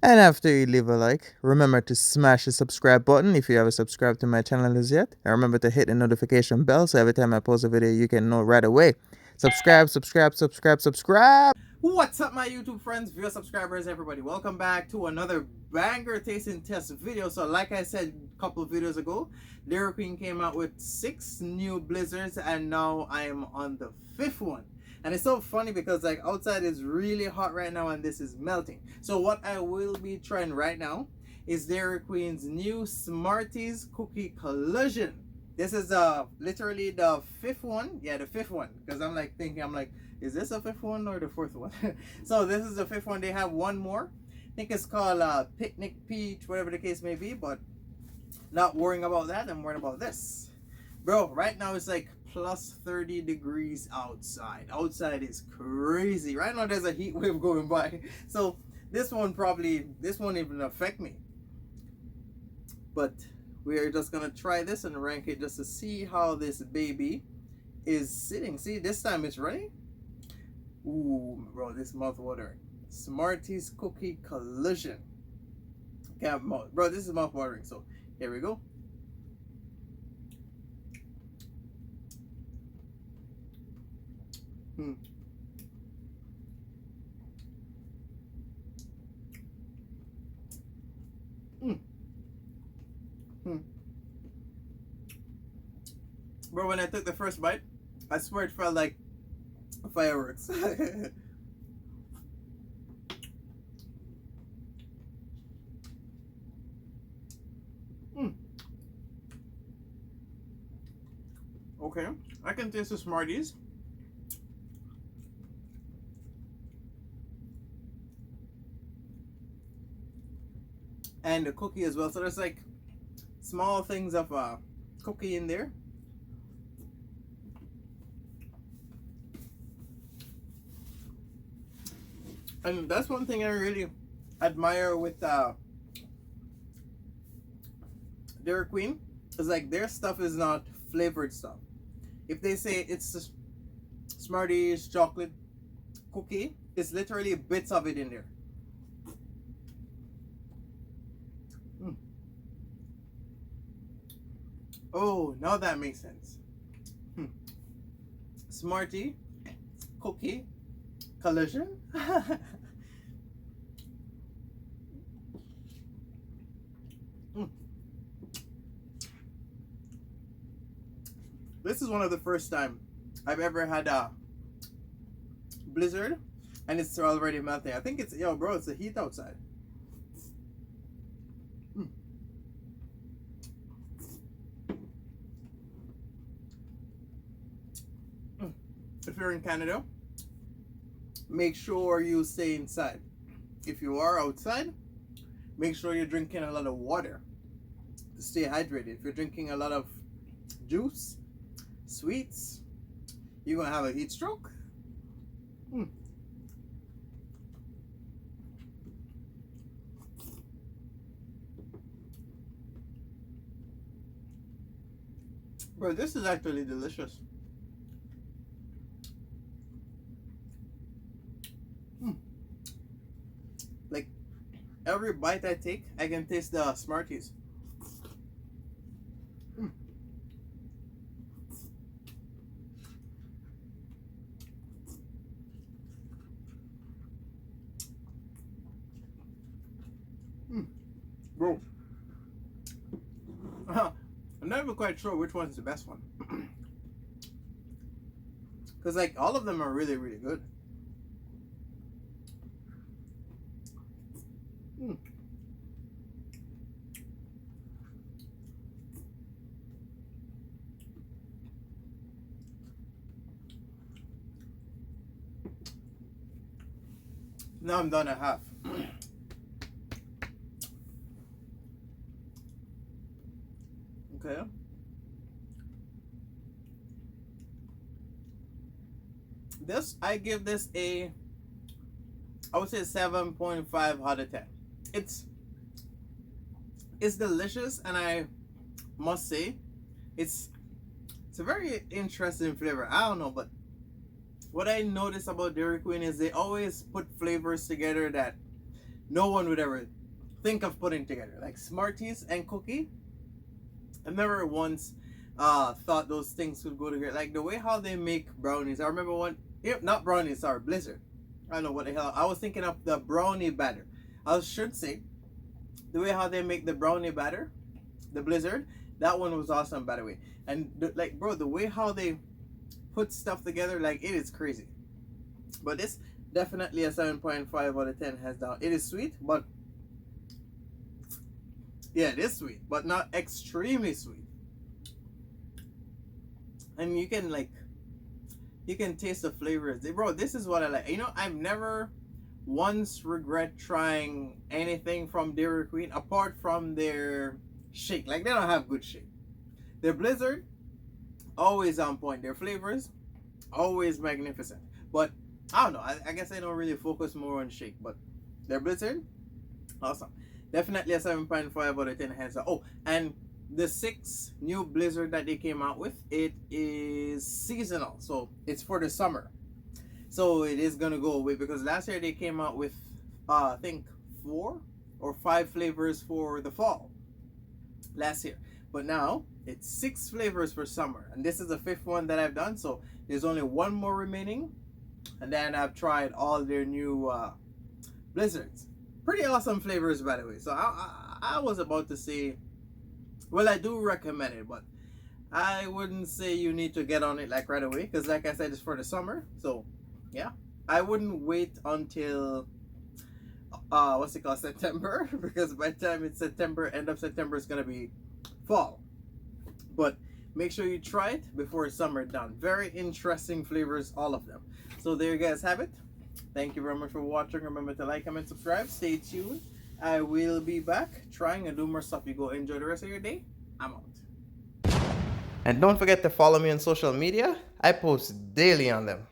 And after you leave a like, remember to smash the subscribe button if you haven't subscribed to my channel as yet. And remember to hit the notification bell so every time I post a video, you can know right away. Subscribe, subscribe, subscribe, subscribe. What's up, my YouTube friends, viewers, subscribers, everybody? Welcome back to another banger tasting test video. So like I said a couple of videos ago, Dairy Queen came out with 6 new blizzards, and now I am on the 5th one. And it's so funny because like outside is really hot right now and this is melting. So what I will be trying right now is Dairy Queen's new Smarties cookie collision. This is literally the 5th one. Yeah, the 5th one. Because I'm like thinking, is this the 5th one or the 4th one? So this is the 5th one. They have one more. I think it's called Picnic Peach, whatever the case may be. But not worrying about that. I'm worrying about this. Bro, right now it's like plus 30 degrees outside. Outside is crazy. Right now there's a heat wave going by. So this won't even affect me. But we are just gonna try this and rank it just to see how this baby is sitting. See, this time it's ready. Ooh, bro, this mouth watering. Smarties cookie collision. Can't mouth, bro. This is mouth watering. So here we go. Hmm. Mm. Hmm. Bro, when I took the first bite, I swear it felt like fireworks. Mm. Okay, I can taste the Smarties. And the cookie as well. So there's like small things of cookie in there. And that's one thing I really admire with Dairy Queen, is like their stuff is not flavored stuff. If they say it's a Smarties chocolate cookie, it's literally bits of it in there. Mm. Oh, now that makes sense. Hmm. Smartie cookie collision. Mm. This is one of the first time I've ever had a blizzard and it's already melting. I think it's, yo bro, it's the heat outside. Mm. Mm. If you're in Canada, make sure you stay inside. If you are outside, make sure you're drinking a lot of water to stay hydrated. If you're drinking a lot of juice, sweets, you're gonna have a heat stroke. Mm. Bro, this is actually delicious. Mm. Like every bite I take, I can taste the Smarties. Mm. Mm. Bro, I'm not even quite sure which one's the best one. Because like all of them are really, really good. Mm. Now I'm done at half. Okay. This, I give this a, I would say 7.5 out of 10. It's it's delicious, and I must say it's a very interesting flavor. I don't know, but what I notice about Dairy Queen is they always put flavors together that no one would ever think of putting together. Like Smarties and cookie, I never once thought those things would go together. Like the way how they make brownies. I remember one, not brownies, sorry, Blizzard. I don't know what the hell. I was thinking of the brownie batter. I should say the way how they make the brownie batter, the Blizzard. That one was awesome, by the way. And like, bro, the way how they put stuff together, like it is crazy. But this definitely a 7.5 out of 10 hands down. It is sweet, but yeah, it is sweet, but not extremely sweet. And you can like, you can taste the flavors. Bro, this is what I like. You know, I've never once regret trying anything from Dairy Queen apart from their shake. Like they don't have good shake. Their Blizzard, always on point. Their flavors, always magnificent. But I don't know. I guess I don't really focus more on shake. But their Blizzard, awesome. Definitely a 7.5 out of 10 hands down. Oh, and the 6 new Blizzard that they came out with, it is seasonal. So it's for the summer. So it is going to go away because last year they came out with, I think, 4 or 5 flavors for the fall last year. But now it's 6 flavors for summer. And this is the 5th one that I've done. So there's only 1 more remaining. And then I've tried all their new Blizzards. Pretty awesome flavors, by the way. So I was about to say, well, I do recommend it, but I wouldn't say you need to get on it like right away. Because like I said, it's for the summer. So yeah, I wouldn't wait until what's it called, September, because by the time it's September, end of September, it's gonna be fall. But make sure you try it before summer done. Very interesting flavors, all of them. So there you guys have it. Thank you very much for watching. Remember to like, comment, subscribe. Stay tuned. I will be back trying and do more stuff. You go enjoy the rest of your day. I'm out. And don't forget to follow me on social media. I post daily on them.